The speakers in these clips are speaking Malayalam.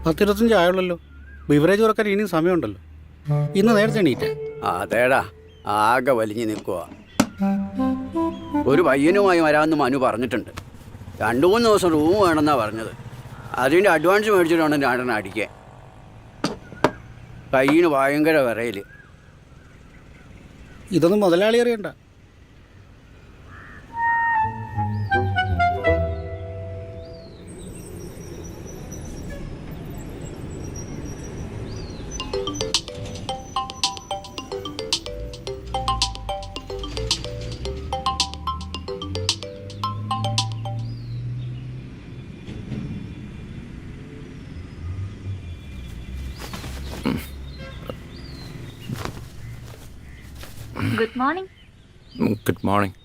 10:25 ആയുള്ളല്ലോ. ബിവറേജ് തുറക്കാൻ ഇനിയും സമയമുണ്ടല്ലോ. ഇന്ന് നേരത്തെ എണീറ്റ? അതേടാ, ആകെ വലിഞ്ഞു നിൽക്കുക. ഒരു പയ്യനുമായി വരാമെന്ന് മനു പറഞ്ഞിട്ടുണ്ട്. 2-3 ദിവസം റൂം വേണമെന്നാണ് പറഞ്ഞത്. അതിൻ്റെ അഡ്വാൻസ് മേടിച്ചിട്ട് വേണം രണ്ടെണ്ണം അടിക്കാൻ. കയ്യിന് ഭയങ്കര വിറയിൽ. ഇതൊന്നും മുതലാളി അറിയണ്ട. Good morning. Good morning.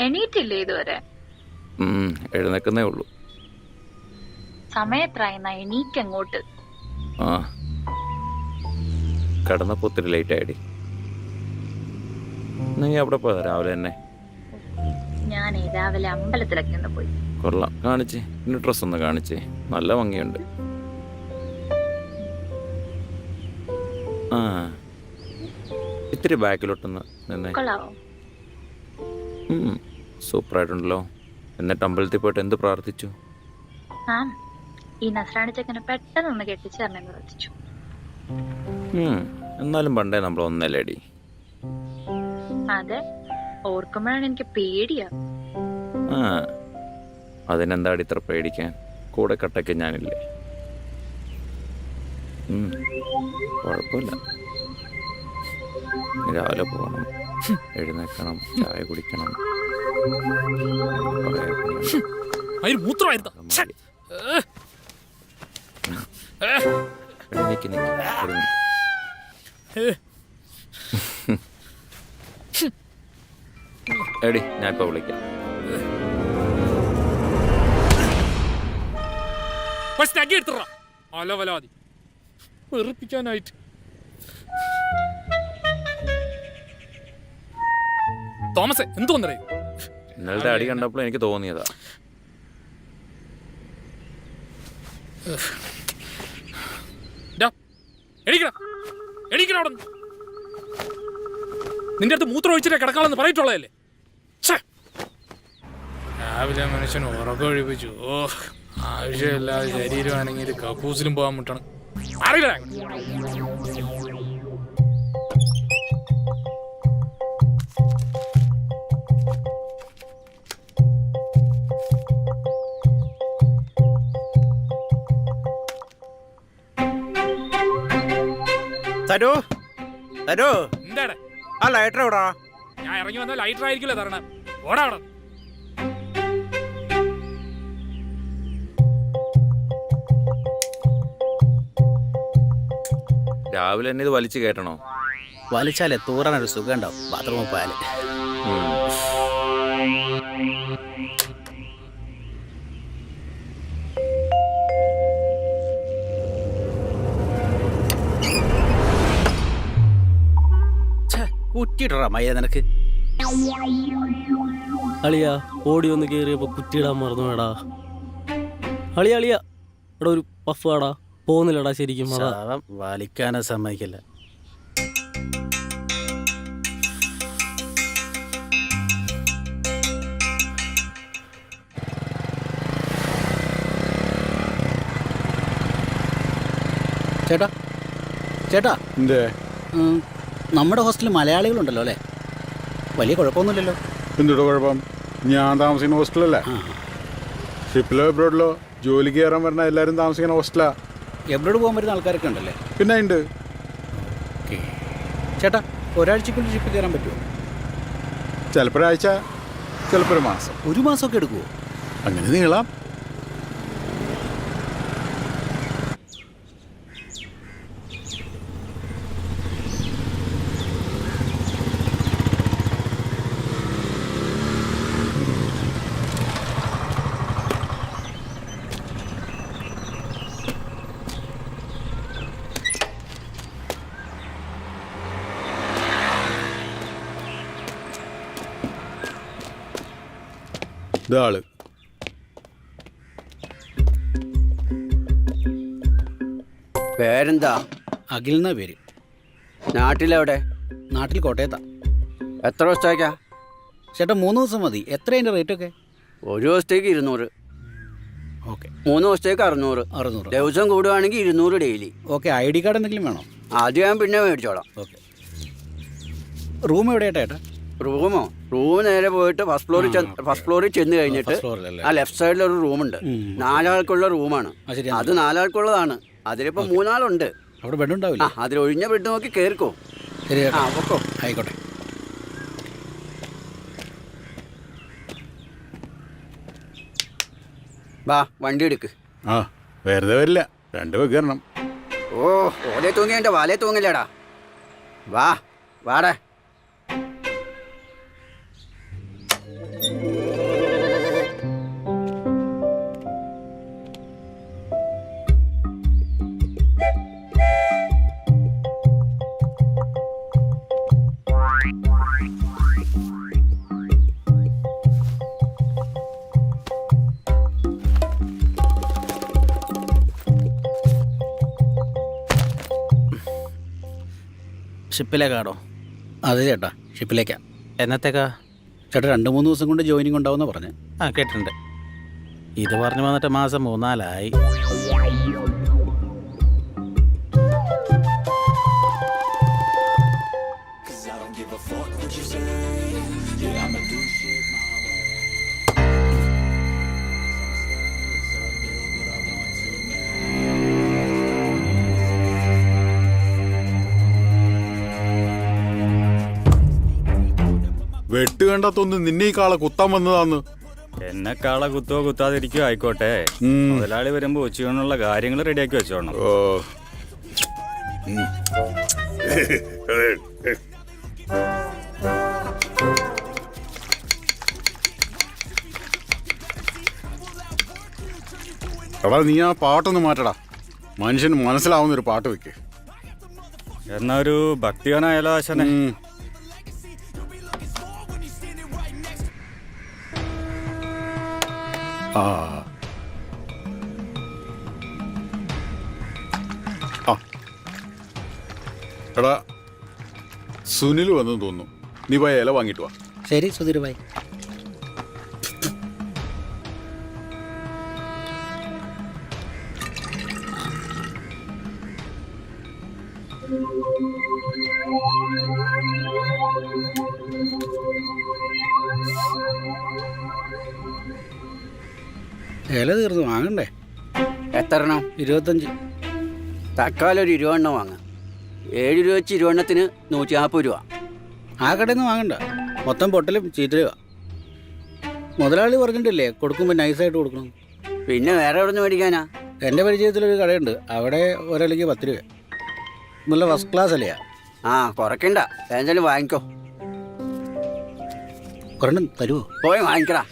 എണീറ്റില്ലേ ഇതുവരെ? എഴുന്നേക്കുന്നേ ഉള്ളൂ. സമയത്രായെന്നാ എണീക്കങ്ങോട്ട്. ആ, കിടന്നപ്പോ ഒത്തിരി ലേറ്റ് ആയിടി. നീ അവിടെ പോയതാ രാവിലെ തന്നെ? ഞാൻ രാവിലെ അമ്പലത്തിലൊക്കെ ഒന്ന് പോയി. കൊള്ളാം, കാണിച്ചേ. എന്റെ ഡ്രസ് ഒന്ന് കാണിച്ചേ, നല്ല ഭംഗിയുണ്ട്. ആ, ഇത്തിരി ബാക്കിലോട്ടൊന്ന് നിന്നേ. കൊള്ളാവോ? സൂപ്പറായിട്ടുണ്ടല്ലോ. എന്നിട്ട് അമ്പലത്തിൽ പോയിട്ട് എന്ത് പ്രാർത്ഥിച്ചു? ആ, ഈ നസ്രാണി ചെക്കനെ പെട്ടെന്ന് ഒന്ന് കെട്ടിച്ചു തരണമെന്ന് പ്രാർത്ഥിച്ചു. എന്നാലും പണ്ടേ നമ്മൾ ഒന്നല്ലേടി. അതെ, ഓർക്കുമ്പോഴാണ് എനിക്ക് പേടിയാ. ആ, അതിനെന്താടി ഇത്ര പേടിക്കാൻ? കൂടെ കട്ടയ്ക്ക് ഞാനില്ലേ. കുഴപ്പമില്ല. രാവിലെ പോകണം, എഴുന്നേക്കണം, ചായ കുടിക്കണം. എടി, ഞാൻ ഇപ്പൊ വിളിക്കാം. വെറുപ്പിക്കാനായിട്ട് തോമസേ, എന്തോന്നറിയോ? ഇന്നലത്തെ അടി കണ്ടപ്പോൾ എനിക്ക് തോന്നിയതാ. നിന്റെ അടുത്ത് മൂത്രം ഒഴിച്ചിട്ടേ കിടക്കാളെന്ന് പറഞ്ഞിട്ടുള്ളതല്ലേ? രാവിലെ മനുഷ്യൻ ഉറക്കം ഒഴിപ്പിച്ചു. ഓ, ആവശ്യമില്ലാതെ ശരീരമാണെങ്കിൽ കക്കൂസിലും പോകാൻ മുട്ടണം. അറിയില്ല. തരൂ തരൂ. എന്താടാ ആ ലൈറ്റർ എവിടാ? ഞാൻ ഇറങ്ങി വന്ന ലൈറ്റർ ആയിരിക്കില്ല തരണം. ഓടാ അവിടെ. രാവിലെ തന്നെ ഇത് വലിച്ചു കേട്ടണോ? വലിച്ചാലേ തൂറാനൊരു സുഖം ഉണ്ടാവും. ബാത്റൂമിൽ പോയാല്. കുറ്റിയിട്ടാ മയ്യ നിനക്ക്. അളിയാ, ഓടി ഒന്ന് കേറിയപ്പോ കുറ്റിയിടാൻ മറന്നു വേടാ. അളിയ അളിയ എടാ, ഒരു പഫ് ആടാ. പോകുന്നില്ലടാ ശരിക്കും. വലിക്കാനെ സമ്മതിക്കില്ല. ചേട്ടാ ചേട്ടാ, നമ്മുടെ ഹോസ്റ്റലിൽ മലയാളികളുണ്ടല്ലോ അല്ലേ? വലിയ കുഴപ്പമൊന്നുമില്ലല്ലോ. എന്തുട്ടോ കുഴപ്പം? ഞാൻ താമസിക്കുന്ന ഹോസ്റ്റലല്ലേ? ഷിപ്പിലോ എബ്രോഡിലോ ജോലിക്ക് കയറാൻ വരുന്ന എല്ലാവരും താമസിക്കുന്ന ഹോസ്റ്റലാ. എബ്രോഡ് പോകാൻ വരുന്ന ആൾക്കാരൊക്കെ ഉണ്ടല്ലേ? പിന്നെ ഉണ്ട്. ചേട്ടാ, ഒരാഴ്ചക്കുള്ളിൽ ഷിപ്പിൽ കയറാൻ പറ്റുമോ? ചിലപ്പോൾ ഒരാഴ്ച, ചിലപ്പോൾ ഒരു മാസം. ഒരു മാസമൊക്കെ എടുക്കുമോ? അങ്ങനെ നീളാം. ഇതാള് പേരെന്താ? അഖിൽ എന്നാ പേര്. നാട്ടിലെവിടെ? നാട്ടിൽ കോട്ടയത്താ. എത്ര ദിവസത്തേക്കാ? ചേട്ടാ 3 ദിവസം മതി. എത്ര അതിൻ്റെ റേറ്റൊക്കെ? ഒരു ദിവസത്തേക്ക് 200. ഓക്കെ. 3 ദിവസത്തേക്ക് 600. 600. ദിവസം കൂടുവാണെങ്കിൽ 200 ഡെയിലി. ഓക്കെ. ID കാർഡ് എന്തെങ്കിലും വേണോ? ആദ്യം ഞാൻ പിന്നെ മേടിച്ചോളാം. ഓക്കെ. റൂം എവിടെയായിട്ടാ ചേട്ടാ? റൂമോ? റൂം നേരെ പോയിട്ട് ഫസ്റ്റ് ഫ്ലോറിൽ ചെന്ന് കഴിഞ്ഞിട്ട് ഫസ്റ്റ് ഫ്ലോറിലല്ലേ? ആ ലെഫ്റ്റ് സൈഡിൽ ഒരു റൂമുണ്ട്. 4 ആൾക്കുള്ള റൂമാണ്. ശരി. അത് 4 ആൾക്കുള്ളതാണ്. അതിലിപ്പോൾ 3 ആളുണ്ട്. അവിടെ ബെഡ് ഉണ്ടാവില്ല? അതിലൊഴിഞ്ഞ ബെഡ് നോക്കി കയറിക്കോ. ശരി ചേട്ടാ. പൊക്കോ. ആയിക്കോട്ടെ. വാ, വണ്ടി എടുക്ക്. ആ വെറുതെ വരില്ല, 2 പേർക്ക് കയറണം. ഓ, ഓലെ തൂങ്ങി എൻ്റെ വാലേ തൂങ്ങില്ലേടാ. വാ വാടേ. ഷിപ്പിലേക്കാണോ? അതെ ചേട്ടാ, ഷിപ്പിലേക്കാ. എന്നത്തേക്കാ ചേട്ടാ 2-3 ദിവസം കൊണ്ട് ജോയിനിങ് ഉണ്ടാവുമെന്നാ പറഞ്ഞത്. ആ കേട്ടിട്ടുണ്ട്. ഇത് പറഞ്ഞു വന്നിട്ട് മാസം 3-4 ആയി. വെട്ട് കണ്ടാത്തൊന്ന് നിന്നെ ഈ കാളെ കുത്താൻ വന്നതാന്ന്. എന്നെ കാളെ കുത്തോ കുത്താതിരിക്കോ ആയിക്കോട്ടെ. മുതലാളി വരുമ്പോ ഉച്ചയൂണുള്ള കാര്യങ്ങൾ റെഡിയാക്കി വെച്ചോണം. ഓ എടാ, നീ ആ പാട്ടൊന്ന് മാറ്റടാ. മനുഷ്യന് മനസ്സിലാവുന്നൊരു പാട്ട് വെക്ക്. എന്നാ ഒരു ഭക്തിഗാനായാലോ ആശാനെ? ആ ആ എടാ, സുനിൽ വന്നു തോന്നുന്നു. നീ പോയ ഇല വാങ്ങിട്ട് വാ. ശരി സുധീർ ഭായ്. ഇല തീർന്നു, വാങ്ങണ്ടേ? എത്ര എണ്ണം? 25. തക്കാലം ഒരു 20 എണ്ണം വാങ്ങ. 7 രൂപ വെച്ച് 20 എണ്ണത്തിന് 140 രൂപ. ആ കടയിൽ നിന്ന് വാങ്ങണ്ട, മൊത്തം പൊട്ടലും ചീത്തലുക. മുതലാളി പറഞ്ഞിട്ടില്ലേ കൊടുക്കുമ്പോൾ നൈസായിട്ട് കൊടുക്കണം. പിന്നെ വേറെ എവിടെ നിന്ന് മേടിക്കാനാ? എൻ്റെ പരിചയത്തിലൊരു കടയുണ്ട്, അവിടെ ഒരലയ്ക്ക് 10 രൂപ. നല്ല ഫസ്റ്റ് ക്ലാസ് അല്ലയാ. ആ, കുറയ്ക്കണ്ട. എന്തായാലും വാങ്ങിക്കോ. ഒരെണ്ണം തരുമോ? പോയി വാങ്ങിക്കടാ.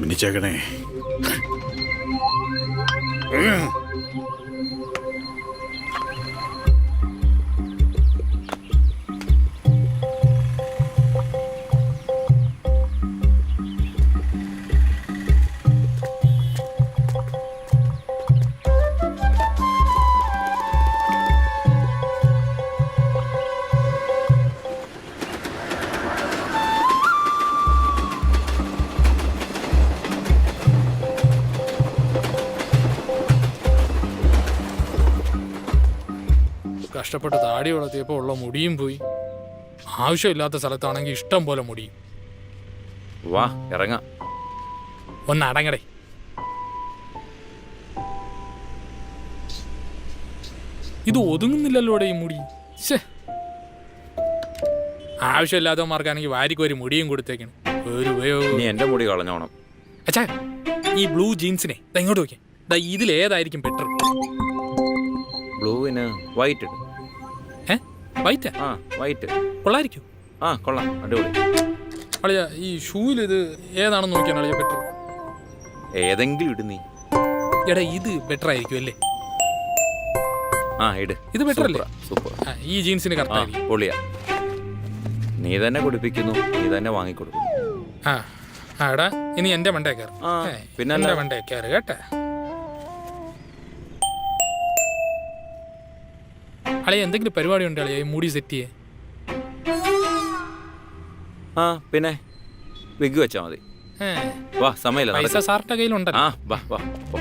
മിനിച്ചേക്കണേ. കഷ്ടപ്പെട്ട് താടി വളർത്തിയപ്പോൾ ഉള്ള മുടിയും പോയി. ആവശ്യമില്ലാത്ത സ്ഥലത്താണെങ്കിൽ ഇഷ്ടം പോലെ മുടിയും. വാ ഇറങ്ങാം. ഒന്ന് അടങ്ങടേ. ഇത് ഒതുങ്ങുന്നില്ലല്ലോടെ ഈ മുടി. ആവശ്യമില്ലാത്തവന്മാർക്കാണെങ്കിൽ വാരിക്ക് ഒരു മുടിയും കൊടുത്തേക്കണം. ഒരു നീ എൻ്റെ മുടി കളഞ്ഞോണം. അച്ഛാ, ഈ ബ്ലൂ ജീൻസിനെ ഇങ്ങോട്ട് നോക്കിയാ ഇതിലേതായിരിക്കും ബെറ്റർ? ബ്ലൂവിന് വൈറ്റ് ഇടും. വൈറ്റാ? ആ വൈറ്റ് കൊള്ളായിരിക്കും. ആ കൊള്ളാം, അടിപൊളി. അളിയ ഈ ഷൂവിൽ ഇത് ഏതാണെന്ന് നോക്കിയാണ് അളിയ ബെറ്റർ? ഏതെങ്കിലും ഇടും നീ. എടാ ഇത് ബെറ്റർ ആയിരിക്കും അല്ലേ? ആ ഇട്. ഇത് better അല്ലേ? സൂപ്പർ. ആ, ഈ ജീൻസിന് ആ കറക്റ്റായിരിക്കും. പൊളിയാ. നീ തന്നെ കുടിപ്പിക്കുന്നു, നീ തന്നെ വാങ്ങിക്കൊടുക്കുന്നു. ആ ആ എടാ ഇനി എന്റെ മണ്ടേ കയറ്. ആ, പിന്നെ എന്റെ അല്ല. മണ്ടേ കയറ് കേട്ടെ. അളിയ എന്തെങ്കിലും പരിപാടി ഉണ്ട് അളിയ മൂടി സെറ്റ് ചെയ്യേ. ആ പിന്നെ വിഗ് വെച്ചാ മതി. വാ സമയമില്ല, പൈസ നടക്ക്. സാറിന്റെ കയ്യിലുണ്ടല്ലോ. ആ വാ വാ പോ.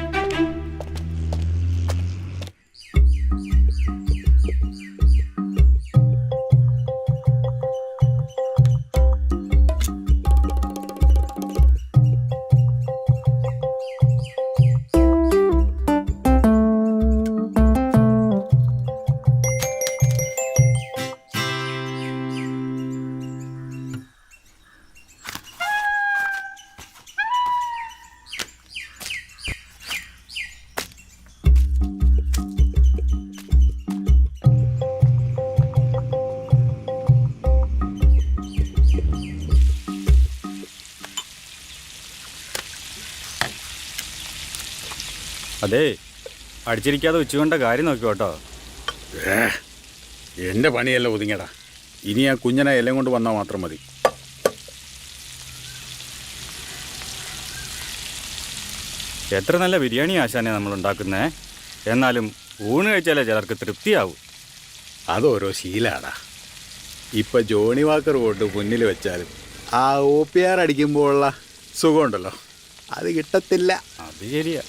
അതേ അടിച്ചിരിക്കാതെ ഉച്ചകൊണ്ട കാര്യം നോക്കി കേട്ടോ. എൻ്റെ പണിയല്ല ഒതുങ്ങിയടാ. ഇനി ആ കുഞ്ഞനെ എല്ലാം കൊണ്ട് വന്നാൽ മാത്രം മതി. എത്ര നല്ല ബിരിയാണി ആശാനെ നമ്മൾ ഉണ്ടാക്കുന്നേ. എന്നാലും ഊണ് കഴിച്ചാലേ ചിലർക്ക് തൃപ്തിയാവും. അതോരോ ശീലാടാ. ഇപ്പം ജോണി വാക്കർ കൊണ്ട് മുന്നിൽ വെച്ചാലും ആ OPR അടിക്കുമ്പോഴുള്ള സുഖമുണ്ടല്ലോ, അത് കിട്ടത്തില്ല. അത് ശരിയാ.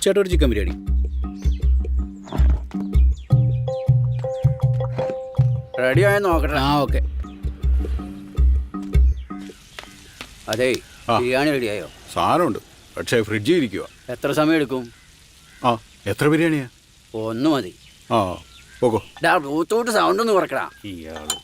ചേട്ടാ ഒരു ചിക്കൻ ബിരിയാണി. റെഡി ആയി നോക്കട്ടെ. ആ ഓക്കെ. അതേ ആ. ബിരിയാണി റെഡിയായോ? സാധനമുണ്ട്, പക്ഷേ ഫ്രിഡ്ജിൽ ഇരിക്കുക. എത്ര സമയം എടുക്കും? ആ എത്ര ബിരിയാണിയാ? ഒന്ന് മതി. ആ പോകോ. ഡാ ബ്ലൂടൂത്ത് സൗണ്ട് ഒന്ന് കുറക്കടാ. ഇയാള്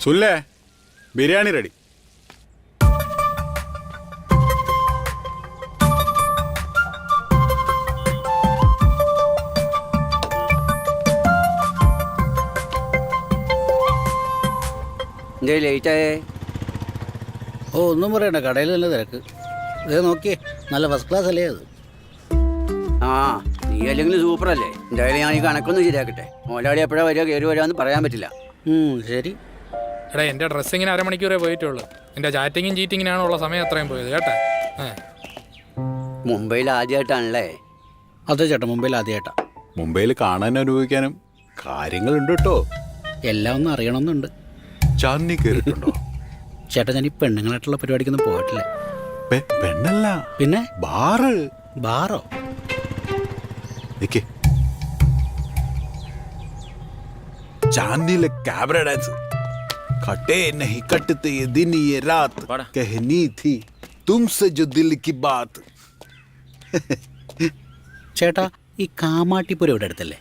സുല്ലേ, ബിരിയാണി റെഡി. എന്തേ ലേറ്റായേ? ഓ ഒന്നും പറയണ്ട, കടയിൽ നല്ല തിരക്ക്. ഇത് നോക്കിയേ, നല്ല ഫസ്റ്റ് ക്ലാസ് അല്ലേ അത്. ആ നീ അല്ലെങ്കിൽ സൂപ്പർ അല്ലേ. എന്തായാലും ഞാൻ ഈ കണക്കൊന്നും ശരിയാക്കട്ടെ. മോലാളി എപ്പോഴാണ് വരിക കയറി വരാമെന്ന് പറയാൻ പറ്റില്ല. ശരി. എടാ എൻ്റെ ഡ്രസ്സിങ്ങിന് അരമണിക്കൂറേ പോയിട്ടുള്ളൂ. എൻ്റെ ചാറ്റിങ്ങും ചീറ്റിങ്ങിനാണുള്ള സമയം അത്രയും പോയത് കേട്ടെ. മുംബൈയിൽ ആദ്യമായിട്ടാണല്ലേ? അതെ ചേട്ടാ, മുംബൈയിൽ ആദ്യമായിട്ടാ. മുംബൈയിൽ കാണാനും അനുഭവിക്കാനും കാര്യങ്ങളുണ്ട് കേട്ടോ. എല്ലാം ഒന്നും അറിയണമെന്നുണ്ട്. ചാന്നി കയറിയിട്ടുണ്ടോ? ചേട്ടാ ഞാൻ ഈ പെണ്ണുങ്ങളായിട്ടുള്ള പരിപാടിക്കൊന്നും പോയിട്ടില്ല. പെണ്ണല്ല, പിന്നെ ബാറ്. ബാറോ? നിക്കേ, चांदनी कैमरा डांस कटे नहीं कटते ये दिन ये रात कहनी थी तुमसे जो दिल की बात. ചേട്ടാ ഈ കാമാട്ടിപ്പുര ഇവിടെ അടുത്തല്ലേ?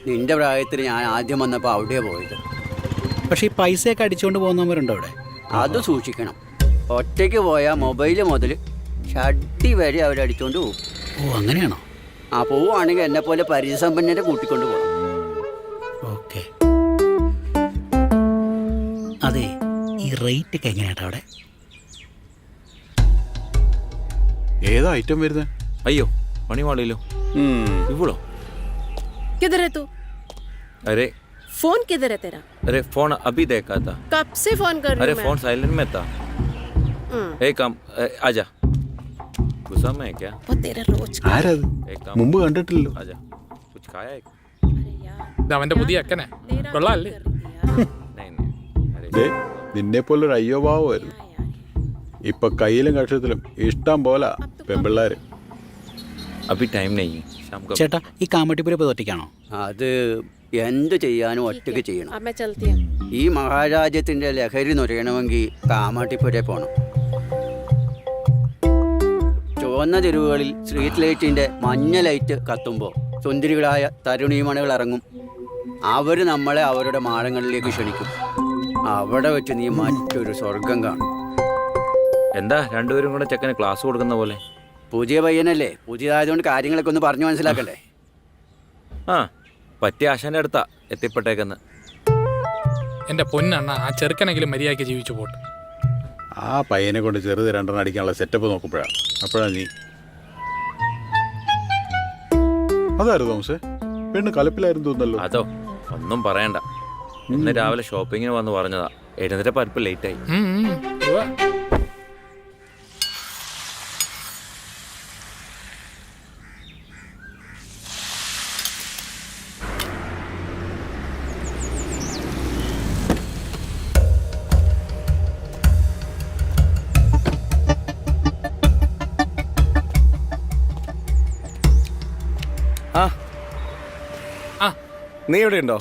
നിന്റെ പ്രായത്തിൽ ഞാൻ ആദ്യം വന്നപ്പോൾ അവിടെയാ പോയത്. പക്ഷെ ഈ പൈസയൊക്കെ അടിച്ചുകൊണ്ട് പോകുന്നവരുണ്ടോ അവിടെ? അത് സൂക്ഷിക്കണം. ഒറ്റയ്ക്ക് പോയാൽ മൊബൈൽ മുതൽ ഷഡ്ഡി വരെ അവരടിച്ചോണ്ട് പോകും. ഓ അങ്ങനെയാണോ? ആ പോവുകയാണെങ്കിൽ എന്നെ പോലെ പരിചയസമ്പന്നരെ കൂട്ടിക്കൊണ്ട് പോകണം. ഓക്കെ. അതെ, ഈ റേറ്റ് ഒക്കെ എങ്ങനെയാട്ടാ അവിടെ? ഏതാ ഐറ്റം വരുന്നത്? അയ്യോ മണിവാളില്ലോ. ഇവളോ? किधर है तू? अरे फोन किधर है तेरा? अरे फोन अभी देखा था. कब से फोन कर रही अरे हूँ फोन साइलेंट में था. एक काम आजा. गुस्सा में है क्या? वो तेरा रोज ആരത്? एक काम മുമ്പ് കണ്ടിട്ടില്ലല്ലോ. आजा. कुछ खाया है? ഇത് അവൻ്റെ പുതിയ അക്കനെ കൊള്ളാല്ലേ? नहीं नहीं. अरे ദേ, നിന്നെ പോലൊരു അയ്യോ ഭാവമായിരുന്നു. ഇപ്പൊ കയ്യിലും കക്ഷത്തിലും ഇഷ്ടം പോലെ പെമ്പിള്ളാര്. अभी टाइम नहीं है, शाम को. ചേട്ടാ ഈ കാമാട്ടിപ്പുര പോയി ഒറ്റയ്ക്കാണോ? അത് എന്ത് ചെയ്യാനും ഒറ്റയ്ക്ക് ചെയ്യണം. अब मैं चलती हूँ. ഈ മഹാരാജ്യത്തിൻ്റെ ലഹരി നുരയണമെങ്കിൽ കാമാട്ടിപ്പുരേ പോകണം. ചുവന്ന തെരുവുകളിൽ സ്ട്രീറ്റ് ലൈറ്റിൻ്റെ മഞ്ഞ ലൈറ്റ് കത്തുമ്പോൾ സുന്ദരികളായ തരുണീമണികൾ ഇറങ്ങും. അവർ നമ്മളെ അവരുടെ മാളങ്ങളിലേക്ക് ക്ഷണിക്കും. അവിടെ വെച്ച് നീ മറ്റൊരു സ്വർഗം കാണും. എന്താ രണ്ടുപേരും കൂടെ ചെക്കന് ക്ലാസ് കൊടുക്കുന്ന പോലെ? പുതിയ പയ്യനല്ലേ, പുതിയതായതുകൊണ്ട് കാര്യങ്ങളൊക്കെ ഒന്ന് പറഞ്ഞു മനസ്സിലാക്കണ്ടേ. ആ പറ്റിയ ആശാൻ്റെ അടുത്താ എത്തിപ്പെട്ടേക്കെന്ന്. എൻ്റെ പൊന്നണ്ണ, ആ ചെറുക്കനെങ്കിലും മര്യാദയ്ക്ക് ജീവിച്ചു പോട്ടെ. ആ പയ്യനെ കൊണ്ട് ചെറുത് രണ്ടെണ്ണം അടിക്കാനുള്ള സെറ്റപ്പ് നോക്കുമ്പോഴാണ് നീ അതായിരുന്നു തോമസേ, പെണ്ണ് കലപ്പിലായിരുന്നു തോന്നല്ലോ. അതോ ഒന്നും പറയണ്ട. ഇന്ന് രാവിലെ ഷോപ്പിങ്ങിന് വന്ന് പറഞ്ഞതാ. എഴുന്നേറ്റ പരിപ്പ് ലേറ്റായി. ഉവ്വ. ആ ആ നീ ഇവിടെ ഉണ്ടോ?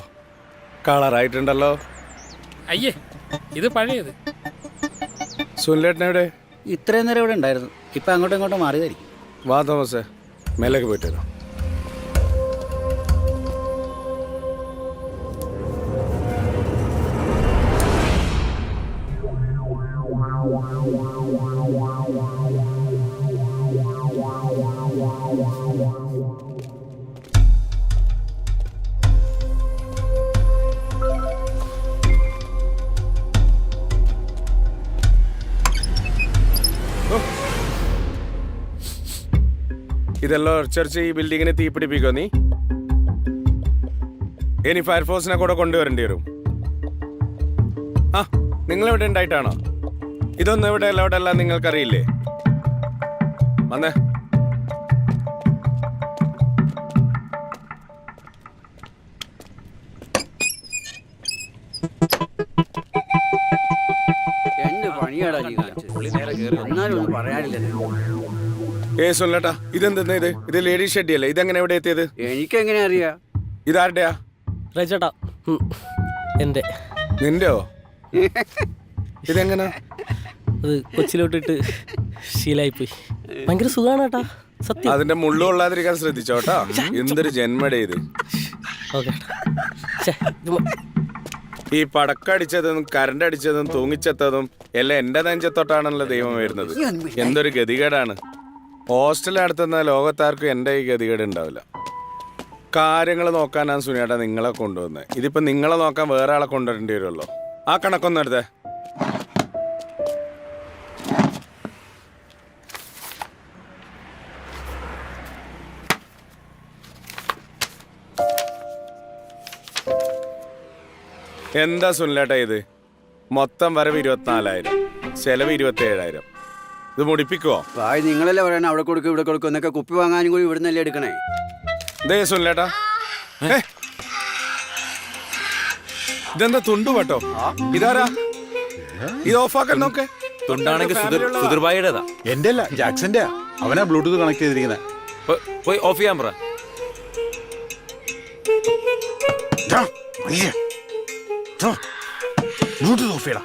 കളറായിട്ടുണ്ടല്ലോ. അയ്യേ, ഇത് പഴയത്. സുനിലേട്ടൻ എവിടെ? ഇത്രയും നേരം ഇവിടെ ഉണ്ടായിരുന്നു. ഇപ്പം അങ്ങോട്ടും ഇങ്ങോട്ടും മാറിയതായിരിക്കും. വാ തോമസേ, മേലേക്ക് പോയിട്ട് വരാം. ഇതെല്ലാം ഉറച്ചറിച്ച് ഈ ബിൽഡിങ്ങിനെ തീപിടിപ്പിക്കോ നീ? ഇനി ഫയർഫോഴ്സിനെ കൂടെ കൊണ്ടുവരേണ്ടി വരും. ആ നിങ്ങളിവിടെ ഉണ്ടായിട്ടാണോ? ഇതൊന്നും ഇവിടെ അല്ല അവിടെ അല്ല നിങ്ങൾക്കറിയില്ലേ? വന്നേ. എന്ത് പണിയാടാ നീ കാണിച്ചത്? എന്നാലും ഒന്നും പറയാനില്ലല്ലോ. സുനിലേട്ടാ, ഇതെന്തെന്നാ ഇത്? ഇത് ലേഡീ ഷെഡ്ഡി അല്ലേ? ഇതെങ്ങനെ ഇവിടെ എത്തിയത്? എനിക്കെങ്ങനെ അറിയാ? ഇതാരുടെയാ? റൈച്ചേട്ടാ, എൻ്റെ. നിന്റെയോ? ഇതെങ്ങനെ? അത് കൊച്ചിലോട്ടിട്ട് ശീലായിപ്പോയി. ഭയങ്കര സുഖമാണ് കേട്ടാ, സത്യം. അതിന്റെ മുള്ളു കൊള്ളാതിരിക്കാൻ ശ്രദ്ധിച്ചോട്ടാ. എന്തൊരു ജന്മടേ ഇത്. ഓക്കെ. ഈ പടക്കടിച്ചതും കറണ്ട് അടിച്ചതും തൂങ്ങിച്ചെത്തതും എല്ലാം എന്റെ നെഞ്ചത്തോട്ടാണല്ലോ ദൈവം വരുന്നത്. എന്തൊരു ഗതികേടാണ്. ഹോസ്റ്റലിൽ നടത്തുന്ന ലോകത്താർക്കും എൻ്റെ ഈ ഗതികേട് ഉണ്ടാവില്ല. കാര്യങ്ങൾ നോക്കാനാണ് സുനിയേട്ടാ നിങ്ങളെ കൊണ്ടുവന്നത്. ഇതിപ്പോൾ നിങ്ങളെ നോക്കാൻ വേറെ ആളെ കൊണ്ടുവരേണ്ടി വരുമല്ലോ. ആ കണക്കൊന്നും എടുത്തേ. എന്താ സുനിലേട്ടാ ഇത്? മൊത്തം വരവ് 24,000, ചെലവ് 27,000. ഇത് മുടിപ്പിക്കുവോ? ഭായ്, നിങ്ങളല്ലേ പറയണേ അവിടെ കൊടുക്കും ഇവിടെ കൊടുക്കും എന്നൊക്കെ. കുപ്പി വാങ്ങാനും കൂടി ഇവിടെ നിന്നല്ലേ എടുക്കണേ. ദേ സുനിലേട്ടാ, ഇതെന്താ തുണ്ടു കേട്ടോ? ഇതാരാ? ഇത് ഓഫാക്കാൻ നോക്കേ. തുണ്ടാണെങ്കിൽ സുധീർഭായിയുടേതാ. എന്റെ അല്ല, ജാക്സന്റെ. അവനാ ബ്ലൂടൂത്ത് കണക്ട് ചെയ്തിരിക്കുന്നത്. പോയി ഓഫ് ചെയ്യാൻ പറ. ബ്ലൂടൂത്ത് ഓഫ് ചെയ്യടാ.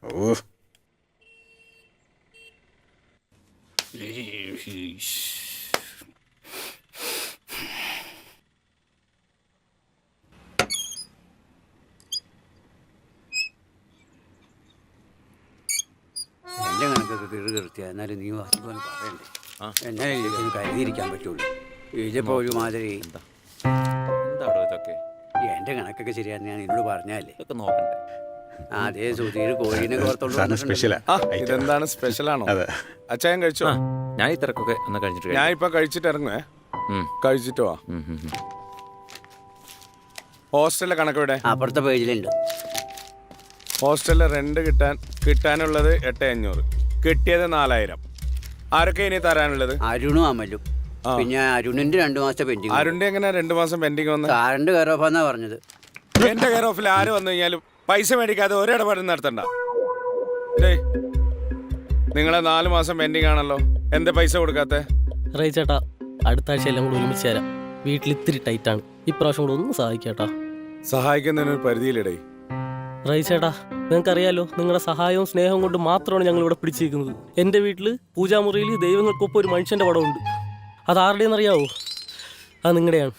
ഓ, എൻ്റെ കണക്കൊക്കെ കീർത്തിയാ. എന്നാലും നീ വാങ്ങിപ്പോന്ന് പറയണ്ടേ. എന്നാലും എനിക്കൊന്ന് കരുതിയിരിക്കാൻ പറ്റുള്ളൂ. ഇതിപ്പോൾ ഒരുമാതിരി എന്താ അവിടെ ഇതൊക്കെ? എൻ്റെ കണക്കൊക്കെ ശരിയാന്ന് ഞാൻ എന്നോട് പറഞ്ഞാലേ. ഇതൊക്കെ നോക്കണ്ടേ? അതേ സുധീർ കോഴീനെ സാധനം സ്പെഷ്യലാ. ഇതെന്താണ് സ്പെഷ്യലാണോ? അതെ. അച്ചായൻ കഴിച്ചോ? ഞാൻ ഈ തിരക്കൊക്കെ ഒന്ന് കഴിഞ്ഞിട്ട് ഞാൻ ഇപ്പൊ കഴിച്ചിട്ട് ഇറങ്ങുവേ. കഴിച്ചിട്ട് വാ. ഹോസ്റ്റലിലെ കണക്ക് അപ്പുറത്തെ പേജിലുണ്ട്. ഹോസ്റ്റലിലെ റെന്റ് കിട്ടാനുള്ളത് 8,500, കിട്ടിയത് 4,000. ആരൊക്കെ ഇനി തരാനുള്ളത്? അരുണും അമലും. പിന്നെ അരുണിന്റെ 2 മാസത്തെ പെൻഡിങ്. അരുണിന്റെ എങ്ങനെ 2 മാസം പെൻഡിങ് വന്ന്? കാരണ്ട് കെയർ ഓഫ് എന്നാ പറഞ്ഞത്. എന്റെ കെയർ ഓഫിൽ ആര് വന്നു കഴിഞ്ഞാലും പൈസ മേടിക്കാതെ ഒരിടപാടും നടത്തണ്ട. നിങ്ങളെ 4 മാസം പെൻഡിങ് ആണല്ലോ, എന്താ പൈസ കൊടുക്കാത്ത? റൈച്ചേട്ടാ, അടുത്ത ആഴ്ച എല്ലാം കൂടെ ഒരുമിച്ച് തരാം. വീട്ടിൽ ഇത്തിരി ടൈറ്റാണ്. ഇപ്രാവശ്യം കൂടെ ഒന്ന് സഹായിക്കേട്ടാ. സഹായിക്കുന്നതിനൊരു പരിധിയിലിടേ. റൈച്ചേട്ടാ, നിങ്ങൾക്കറിയാലോ, നിങ്ങളുടെ സഹായവും സ്നേഹവും കൊണ്ട് മാത്രമാണ് ഞങ്ങൾ ഇവിടെ പിടിച്ചിരിക്കുന്നത്. എൻ്റെ വീട്ടിൽ പൂജാമുറിയിൽ ദൈവങ്ങൾക്കൊപ്പം ഒരു മനുഷ്യൻ്റെ പടമുണ്ട്. അത് ആരുടെയെന്ന് അറിയാവോ? അത് നിങ്ങളുടെയാണ്.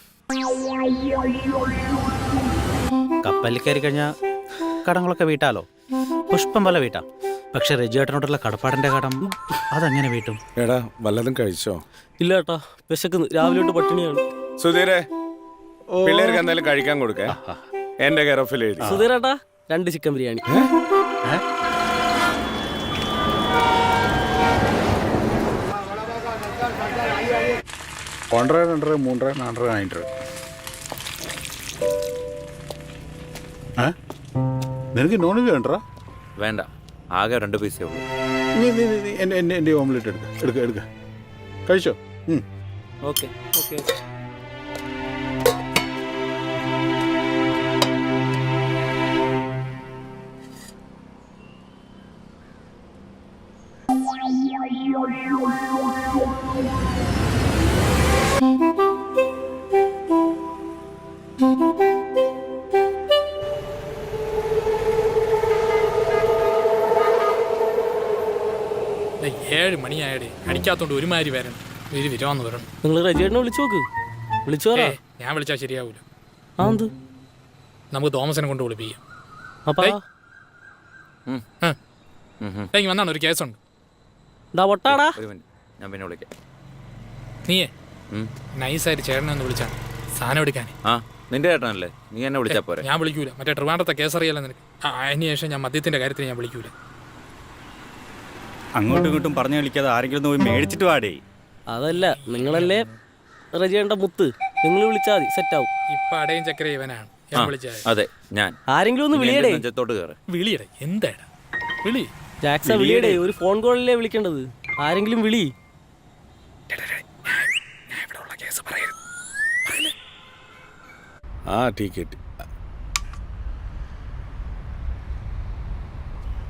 കപ്പലിൽ കയറി കഴിഞ്ഞാൽ കടങ്ങളൊക്കെ വീട്ടാലോ, പുഷ്പം പോലെ വീട്ടാം. പക്ഷെ രജിയേട്ടനോടുള്ള കടപ്പാടിന്റെ കടം അതെങ്ങനെ വീട്ടും? എടാ വല്ലതും കഴിച്ചോ? ഇല്ല ഏട്ടാ, വിശക്കുന്നു. രാവിലെ തൊട്ട് പട്ടിണിയാണ്. സുധീരെ, പിള്ളേർക്ക് എന്തായാലും കഴിക്കാൻ കൊടുക്കേ. എന്റെ കെയർ എഴുതി. സുധീരേട്ടാ, 2 ചിക്കൻ ബിരിയാണി. ഒന്നര 2 3 4 5. നിനക്ക് നോൺ വെജ് വേണ്ട? വേണ്ട, ആകെ 2 പീസേ ഉള്ളൂ. നീ എൻ്റെ ഓംലെറ്റ് എടുക്ക കഴിച്ചോ. Okay okay. ദേ, 7 മണിയായടേ, അടിക്കാത്തോണ്ട് ഒരുമാതിരി വരണം. വിരാന്ന് വരണം. നിങ്ങൾ രജിയേട്ടനെ വിളിച്ചു നോക്ക്. വിളിച്ചു പറ. ഞാൻ വിളിച്ചാൽ ശരിയാവൂല. ആ എന്ത്? നമുക്ക് തോമസിനെ കൊണ്ട് വിളിപ്പിക്കാം. അപ്പാ വന്നാണ് ഒരു കേസുണ്ട്. ഡാ പൊട്ടാടാ. ഒരു മിനിറ്റ്, ഞാൻ പിന്നെ വിളിക്കാം. നീയേ നൈസായിട്ട് ചേട്ടനെ ഒന്ന് വിളിച്ചാണ് സാധനം എടുക്കാൻ. ആ, നിന്റെ ചേട്ടനല്ലേ, നീ എന്നെ വിളിച്ചാൽ പോരെ. ഞാൻ വിളിക്കൂല. മറ്റേ ട്രിവാൻഡ്രത്തെ കേസ് അറിയാലോ നിനക്ക്. അതിന് ശേഷം ഞാൻ മദ്യത്തിന്റെ കാര്യത്തിൽ ഞാൻ വിളിക്കൂല. അങ്ങോട്ടും ഇങ്ങോട്ടും പറഞ്ഞു കളിക്കാതെ ആരെങ്കിലും പോയി മേടിച്ചിട്ട് വാടേ. അതല്ല, നിങ്ങളല്ലേ റജിയേണ്ട മുത്ത്. നിങ്ങൾ വിളിച്ചാൽ മതി, സെറ്റ് ആവും. ഇപ്പൊ അടയും ചക്കര ഇവനാണ് ഞാൻ വിളിച്ചത്. അതെ, ഞാൻ. ആരെങ്കിലും ഒന്ന് വിളിയടേ. നെഞ്ചത്തോട്ട് കയറി വിളിയടേ. എന്താടാ വിളി? ജാക്സൺ വിളിയടേ. ഒരു ഫോൺ കോളിലേ വിളിക്കേണ്ടത്. ആരെങ്കിലും വിളി. ആ ടീക്കറ്റ്.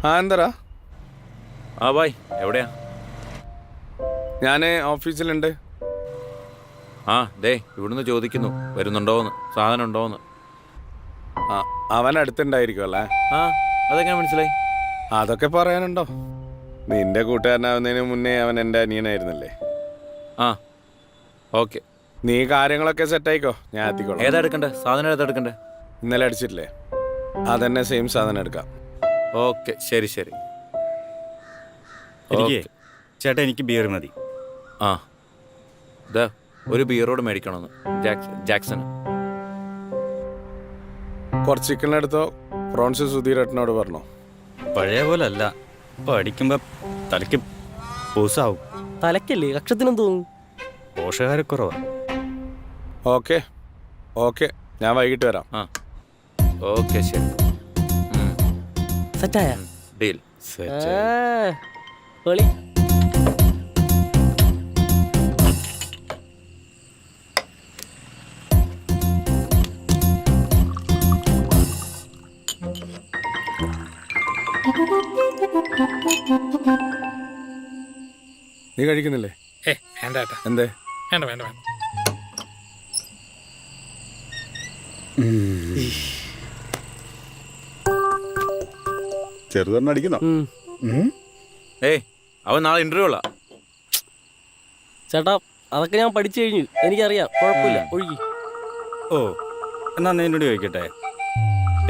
ആ എന്തരാ? ആ ബായ്, എവിടെയാ? ഞാൻ ഓഫീസിലുണ്ട്. ആ ദേ, ഇവിടുന്ന് ചോദിക്കുന്നു വരുന്നുണ്ടോന്ന്, സാധനം ഉണ്ടോന്ന്. ആ അവൻ അടുത്തുണ്ടായിരിക്കും അല്ലേ? ആ, അതെങ്ങനെ മനസ്സിലായി? അതൊക്കെ പറയാനുണ്ടോ? നിന്റെ കൂട്ടുകാരനാവുന്നതിന് മുന്നേ അവൻ എൻ്റെ അനിയനായിരുന്നല്ലേ. ആ ഓക്കെ. നീ കാര്യങ്ങളൊക്കെ സെറ്റായിക്കോ, ഞാൻ എത്തിക്കോളാം. ഏതാ എടുക്കണ്ടേ സാധനം? ഏതാ എടുക്കണ്ടേ? ഇന്നലെ അടിച്ചിട്ടില്ലേ, അതന്നെ സെയിം സാധനം എടുക്കാം. ഓക്കെ, ശരി ശരി. എനിക്ക് ഓക്കേ. ചേട്ടാ, എനിക്ക് ബിയർ മതി. ആ ഇതാ ഒരു ബീറോട് മേടിക്കണമെന്ന് ജാക്സന്. കുറച്ച് ചിക്കനെടുത്തോ. പ്രോൺസ് സുധീരേട്ടനോട് പറഞ്ഞോ. പഴയ പോലെ അല്ല, ഇപ്പൊ അടിക്കുമ്പോ തലയ്ക്ക് പൂസാവും. തലക്കല്ലേ, കക്ഷത്തിനും തോന്നും. പോഷകാരക്കുറവാ. ഓക്കെ ഓക്കെ, ഞാൻ വൈകിട്ട് വരാം. ആ ഓക്കെ, ശരി. സെറ്റായ ഡീൽ. പൊളി. നീ കഴിക്കുന്നില്ലേ? വേണ്ട ഏട്ടാ. എന്തേ? വേണ്ട വേണ്ട വേണ്ട. ചെറുതന്നെ അടിക്കുന്നോ? ഏയ്, അവൻ നാളെ ഇന്റർവ്യൂ ഉള്ള. ചേട്ടാ, അതൊക്കെ ഞാൻ പഠിച്ചു കഴിഞ്ഞു. എനിക്കറിയാം, കുഴപ്പമില്ല, ഒഴുകി. ഓ, എന്നാ എന്നോട് ചോദിക്കട്ടെ.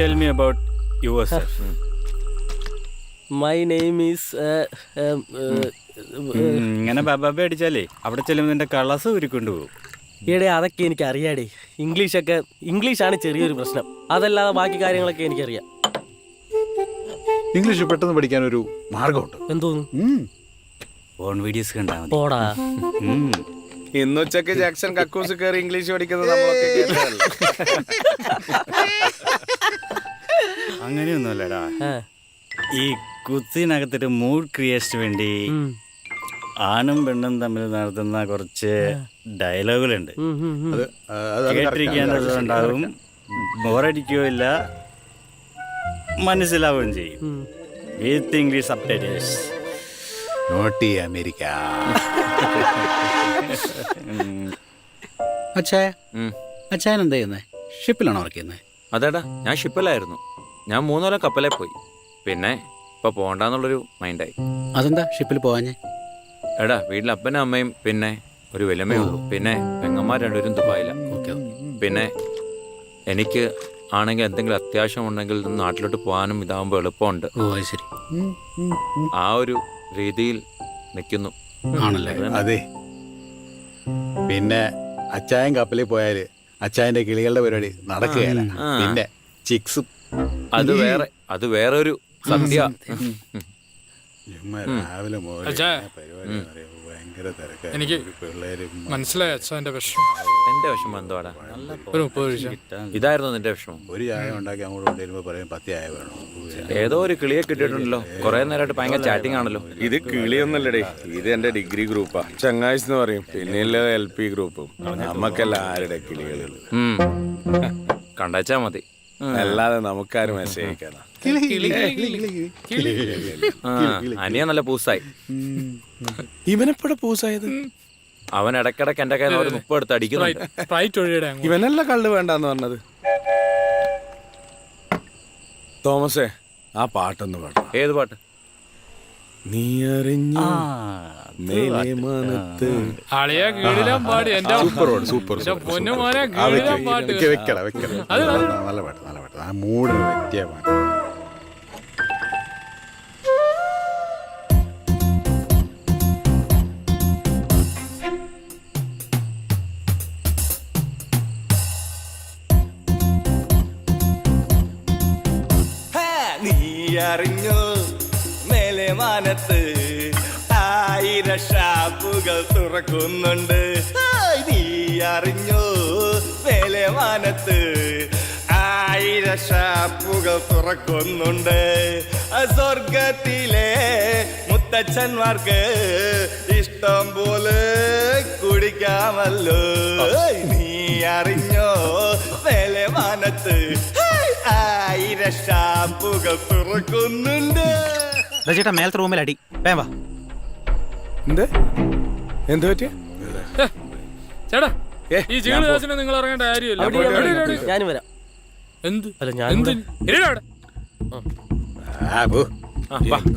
Tell me about your self. My name is. ഇങ്ങനെ ബബാബ അടിച്ചാലേ അവിടെ ചെല്ലുമ്പോൾ നിന്റെ കളസ് ഉരുക്കൊണ്ട് പോകും. ഈടെ അതൊക്കെ എനിക്ക് അറിയാടേ. ഇംഗ്ലീഷാണ് ചെറിയൊരു പ്രശ്നം. അതല്ലാതെ ബാക്കി കാര്യങ്ങളൊക്കെ എനിക്കറിയാം. ഇംഗ്ലീഷ് പെട്ടെന്ന് പഠിക്കാനൊരു മാർഗമുണ്ട്. എന്തോന്നു? ഫോൺ വീഡിയോസ് കണ്ടാ മതി. പോടാ. ഇന്നുച്ചക്ക് ജാക്സൺ കക്കൂസ് കയറി ഇംഗ്ലീഷ് പഠിക്കുന്നത് നമ്മളൊക്കെ കേട്ടതല്ലേ? അങ്ങനെയൊന്നുമല്ലടാ. ഈ കുത്തിനകത്തൊരു മൂഡ് ക്രിയേഷന് വേണ്ടി ആണും പെണ്ണും തമ്മിൽ നടത്തുന്ന കുറച്ച് ഡയലോഗുകളുണ്ട്. കേട്ടിരിക്കേണ്ടതുണ്ടാവും, ബോറടിക്കുകയില്ല, മനസ്സിലാവുകയും ചെയ്യും. With English subtitles. Naughty America. അച്ഛൻ എന്താ ചെയ്യുന്നത്? ഷിപ്പിലാണോ വർക്ക് ചെയ്യുന്നത്? അതേടാ, ഞാൻ ഷിപ്പിലായിരുന്നു. ഞാൻ 3 കൊല്ലം കപ്പലേ പോയി. പിന്നെ ഇപ്പൊ പോണ്ടെന്നുള്ളൊരു മൈൻഡായി. അതെന്താ ഷിപ്പിൽ പോവാഞ്ഞേ? എടാ വീട്ടിൽ അപ്പനും അമ്മയും പിന്നെ ഒരു വിലമേ ഉള്ളൂ. പിന്നെ പെങ്ങന്മാർ രണ്ടുപേരും ദുബായില്ല. പിന്നെ എനിക്ക് ആണെങ്കിൽ എന്തെങ്കിലും അത്യാവശ്യം ഉണ്ടെങ്കിൽ നാട്ടിലോട്ട് പോകാനും ഇതാകുമ്പോൾ എളുപ്പമുണ്ട്. ശരി. ആ ഒരു രീതിയിൽ നിൽക്കുന്നു. ആണല്ലേ? അതെ, പിന്നെ അച്ചായൻ കപ്പലിൽ പോയാല് അച്ചായന്റെ കിളികളുടെ പരിപാടി നടക്കുകയല്ല. പിന്നെ ചിക്സും അത് വേറെ ഒരു സദ്യ. രാവിലെ പരിപാടി ഭയങ്കര തിരക്കാണ്. എനിക്ക് പിള്ളേരും മനസ്സിലായി അച്ഛൻ്റെ വിഷമം. എന്റെ വിഷമം എന്തുവാടാ? ഒരു 30 കഴിച്ചാ ഇതായിരുന്നു നിന്റെ വിഷമം? ഒരു ചായ ഉണ്ടാക്കി അങ്ങോട്ട് കൊണ്ടുവരുമ്പോ പറയും 10 ചായ വേണം. ഏതോ ഒരു കിളിയെ കിട്ടിയിട്ടുണ്ടല്ലോ. കുറെ നേരമായിട്ട് ഭയങ്കര ചാറ്റിംഗ് ആണല്ലോ. ഇത് കിളിയൊന്നുമല്ലടേ, ഇത് എന്റെ ഡിഗ്രി ഗ്രൂപ്പാ. ചങ്ങാഴ്സ് എന്ന് പറയും. പിന്നെ LP ഗ്രൂപ്പും. നമുക്കല്ല ആരുടെ കിളികൾ. കണ്ടച്ചാ മതി, അല്ലാതെ നമുക്കാരും മെസ്സേജ് അയക്കാനാ. അനിയ നല്ല പൂസായി. ഇവനെപ്പോഴാ പൂസായത്? അവൻ ഇടക്കിടക്ക് എന്റെ കയ്യിൽ ഒരു 30 എടുത്ത് അടിക്കുന്നുണ്ട്. ഫ്ലൈറ്റ് ഒഴിയുടെ ഇവനല്ല കള്ള് വേണ്ടെന്ന് പറഞ്ഞത്. തോമസേ, ആ പാട്ടൊന്ന് പാടാം. ഏത് പാട്ട്? നീ അറിഞ്ഞ മാനത്ത്. ആളിയാ കീഴിലാൻ പാടി എന്റെ സൂപ്പർ പൊന്നുമോനെ കീഴിലാൻ പാട്ട്. നല്ല പാട്ട്, നല്ല പാട്ട്. ആ മൂടിന് പറ്റിയ പാട്ട്. അറിഞ്ഞു മേലെ മാനത്ത് 1000 ഷാപ്പുകൾ തുറക്കുന്നുണ്ട്. നീ അറിഞ്ഞു മേലെ മാനത്ത് 1000 ഷാപ്പുകൾ തുറക്കുന്നുണ്ട്. സ്വർഗത്തിലെ മുത്തച്ഛന്മാർക്ക് ഇഷ്ടം പോലെ കുടിക്കാമല്ലോ. നീ അറിഞ്ഞോ മേലെ മാനത്ത് 1000 ഷാപ്പുകൾ തുറക്കുന്നുണ്ട്. ചേട്ടാ മേലത്തെ റൂമിൽ അടി വേവാ. എന്ത് പറ്റിയ ചേട്ടാ? ഈ ജീവിതം നിങ്ങൾ ഇറങ്ങേണ്ട കാര്യമില്ല. ഞാനും വരാം. എന്ത് അല്ല ഞാൻ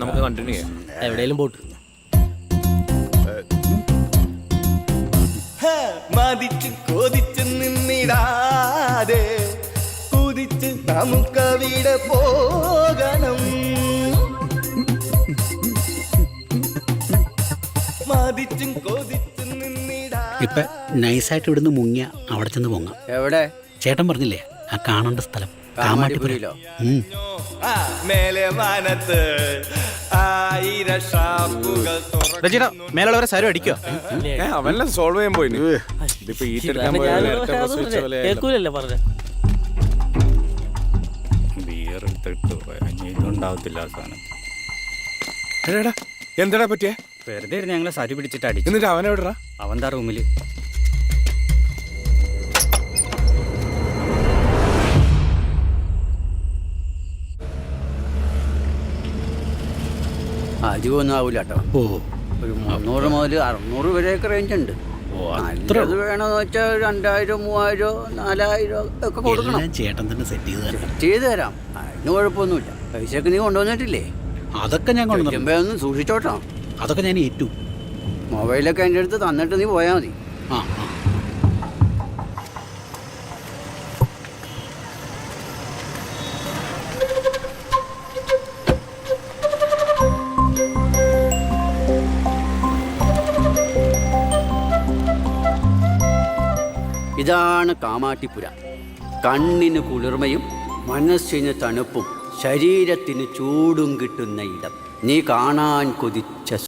നമുക്ക് കണ്ടിന്യൂ ചെയ്യാം. എവിടെയെങ്കിലും പോട്ട്. മതിച്ച് കൊതിച്ച് നിന്നിടാതെ കുതിച്ച് നമുക്കവിടെ പോകണം. മതിച്ചും കൊതിച്ച് നിന്നിടാ. ഇപ്പൊ നൈസായിട്ട് ഇവിടുന്ന് മുങ്ങിയ അവിടെ ചെന്ന് പൊങ്ങാം. എവിടെ? ചേട്ടൻ പറഞ്ഞില്ലേ ആ കാണേണ്ട സ്ഥലം, കാമാട്ടിപ്പുരയിലോ. മേലെ മാനത്ത് 1000 ഷാപ്പുകൾ ചേട്ടാ മേലുള്ളവരെ സാരം അടിക്കോ? അവനെല്ലാം സോൾവ് ചെയ്യാൻ പോയി. ഇതിപ്പോ കേൾക്കൂലല്ലേ പറഞ്ഞ. ഇതുണ്ടാവത്തില്ല അവസാനം. എന്താടാ പറ്റിയേ? വെറുതെ ഞങ്ങളെ സരി പിടിച്ചിട്ട് അടിച്ചു. എന്നിട്ട് അവനെവിടാ? അവന്താ റൂമില്. അധികമൊന്നും ആവൂല കേട്ടോ. ഒരു 300 മുതൽ 600 വരെയൊക്കെ റേഞ്ച് ഉണ്ട്. നല്ലത് വേണമെന്ന് വെച്ചാൽ 2000, 3000, 4000 ഒക്കെ കൊടുക്കണം. ചേട്ടൻ തന്നെ സെറ്റ് ചെയ്ത് തരാം. അതിന് കുഴപ്പമൊന്നുമില്ല. പൈസയൊക്കെ നീ കൊണ്ടുവന്നിട്ടില്ലേ? അതൊക്കെ ഞാൻ കൊണ്ടുവന്നു. ഒന്ന് സൂക്ഷിച്ചോട്ടോ. അതൊക്കെ ഞാൻ ഏറ്റു. മൊബൈലൊക്കെ എൻ്റെ അടുത്ത് തന്നിട്ട് നീ പോയാൽ മതി. ആ ആ ഇതാണ് കാമാട്ടിപ്പുര. കണ്ണിന് കുളിർമയും മനസ്സിന് തണുപ്പും ശരീരത്തിന് ചൂടും കിട്ടുന്ന ഇടം. നീ കാണാൻ കൊതിച്ച